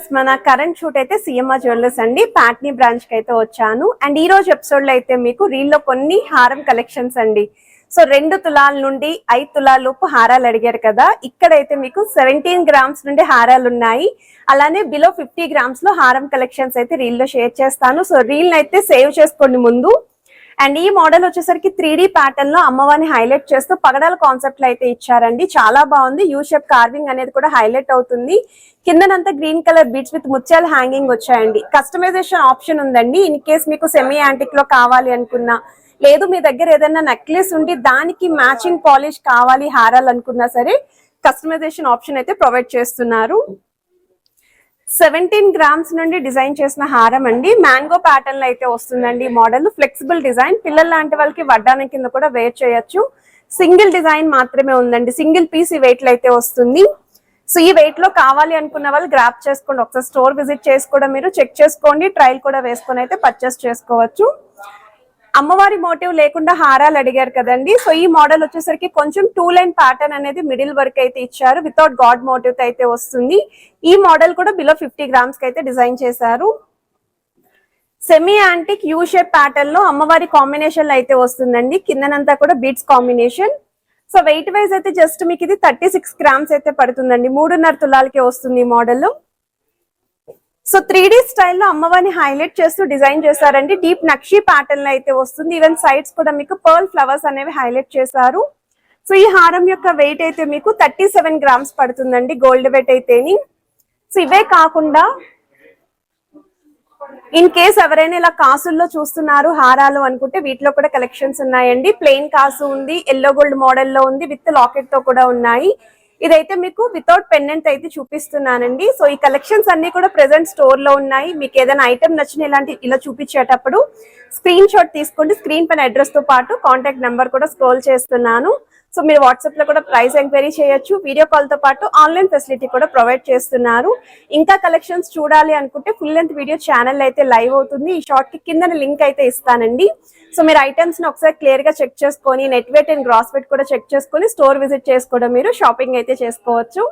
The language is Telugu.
వ్యూవర్స్, మన కరెంట్ షూట్ అయితే సిఎంఆర్ జ్యువెలర్స్ అండి, ప్యాట్నీ బ్రాంచ్ కి అయితే వచ్చాను. అండ్ ఈ రోజు ఎపిసోడ్ లో అయితే మీకు రీల్ లో కొన్ని హారం కలెక్షన్స్ అండి. సో 2 తులాల నుండి 5 తులాల లోపు హారాలు అడిగారు కదా, ఇక్కడైతే మీకు 17 గ్రామ్స్ నుండి హారాలు ఉన్నాయి. అలానే బిలో 50 గ్రామ్స్ లో హారం కలెక్షన్స్ అయితే రీల్ లో షేర్ చేస్తాను. సో రీల్ అయితే సేవ్ చేసుకోండి ముందు. అండ్ ఈ మోడల్ వచ్చేసరికి 3D ప్యాటర్న్ లో అమ్మవారిని హైలైట్ చేస్తూ పగడాల కాన్సెప్ట్ లో అయితే ఇచ్చారండి. చాలా బాగుంది. యూ షేప్ కార్వింగ్ అనేది కూడా హైలైట్ అవుతుంది. కిందనంతా గ్రీన్ కలర్ బీడ్స్ విత్ ముత్యాల హ్యాంగింగ్ వచ్చాయండి. కస్టమైజేషన్ ఆప్షన్ ఉందండి. ఇన్ కేస్ మీకు సెమీ యాంటిక్ లో కావాలి అనుకున్నా, లేదు మీ దగ్గర ఏదైనా నెక్లెస్ ఉండి దానికి మ్యాచింగ్ పాలిష్ కావాలి హారాలు అనుకున్నా సరే, కస్టమైజేషన్ ఆప్షన్ అయితే ప్రొవైడ్ చేస్తున్నారు. 17 గ్రామ్స్ నుండి డిజైన్ చేసిన హారం అండి. మ్యాంగో ప్యాటర్న్ లో అయితే వస్తుందండి. మోడల్ ఫ్లెక్సిబుల్ డిజైన్, పిల్లల లాంటి వాళ్ళకి వడ్డానం కింద కూడా వేర్ చేయొచ్చు. సింగిల్ డిజైన్ మాత్రమే ఉందండి. సింగిల్ పీస్ ఈ వెయిట్ లో అయితే వస్తుంది. సో ఈ వెయిట్ లో కావాలి అనుకున్న వాళ్ళు గ్రాప్ చేసుకోండి. ఒకసారి స్టోర్ విజిట్ చేసి కూడా మీరు చెక్ చేసుకోండి. ట్రయల్ కూడా వేసుకొని అయితే పర్చేస్ చేసుకోవచ్చు. అమ్మవారి మోటివ్ లేకుండా హారాలు అడిగారు కదండి. సో ఈ మోడల్ వచ్చేసరికి కొంచెం 2 లైన్ ప్యాటర్న్ అనేది మిడిల్ వరకు అయితే ఇచ్చారు. వితౌట్ గాడ్ మోటివ్ అయితే వస్తుంది. ఈ మోడల్ కూడా బిలో 50 గ్రామ్స్ కి అయితే డిజైన్ చేశారు. Semi antique U shape pattern లో అమ్మవారి కాంబినేషన్ లో అయితే వస్తుందండి. కిందనంతా కూడా beads combination. So wait wise అయితే జస్ట్ మీకు ఇది 36 గ్రామ్స్ అయితే పడుతుందండి. 3.5 తులాలకి వస్తుంది ఈ మోడల్. సో 3D స్టైల్లో అమ్మవారిని హైలైట్ చేస్తూ డిజైన్ చేశారండి. డీప్ నక్షి ప్యాటర్న్ లో అయితే వస్తుంది. ఈవెన్ సైడ్స్ కూడా మీకు పర్ల్ ఫ్లవర్స్ అనేవి హైలైట్ చేశారు. సో ఈ హారం యొక్క వెయిట్ అయితే మీకు 37 గ్రామ్స్ పడుతుందండి, గోల్డ్ వెయిట్ అయితేని. సో ఇవే కాకుండా ఇన్ కేస్ ఎవరైనా ఇలా కాసుల్లో చూస్తున్నారు హారాలు అనుకుంటే, వీటిలో కూడా కలెక్షన్స్ ఉన్నాయండి. ప్లెయిన్ కాసు ఉంది, ఎల్లో గోల్డ్ మోడల్లో ఉంది, విత్ లాకెట్ తో కూడా ఉన్నాయి. ఇదైతే మీకు వితౌట్ పెండెంట్ అయితే చూపిస్తున్నానండి. సో ఈ కలెక్షన్స్ అన్ని కూడా ప్రెసెంట్ స్టోర్ లో ఉన్నాయి. మీకు ఏదైనా ఐటమ్ నచ్చిన ఇలా చూపించేటప్పుడు స్క్రీన్ షాట్ తీసుకోండి. స్క్రీన్ పైన అడ్రస్ తో పాటు కాంటాక్ట్ నెంబర్ కూడా స్క్రోల్ చేస్తున్నాను. సో మీరు వాట్సాప్ లో కూడా ప్రైస్ ఎంక్వైరీ చేయొచ్చు. వీడియో కాల్ తో పాటు ఆన్లైన్ ఫెసిలిటీ కూడా ప్రొవైడ్ చేస్తున్నారు. ఇంకా కలెక్షన్స్ చూడాలి అనుకుంటే ఫుల్ లెంత్ వీడియో ఛానల్ అయితే లైవ్ అవుతుంది. ఈ షార్ట్ కి కింద లింక్ అయితే ఇస్తానండి. సో మీరు ఐటమ్స్ ని ఒకసారి క్లియర్ గా చెక్ చేసుకొని, net weight and gross weight కూడా చెక్ చేసుకొని స్టోర్ విజిట్ చేసుకోవడం, మీరు షాపింగ్ అయితే చేసుకోవచ్చు.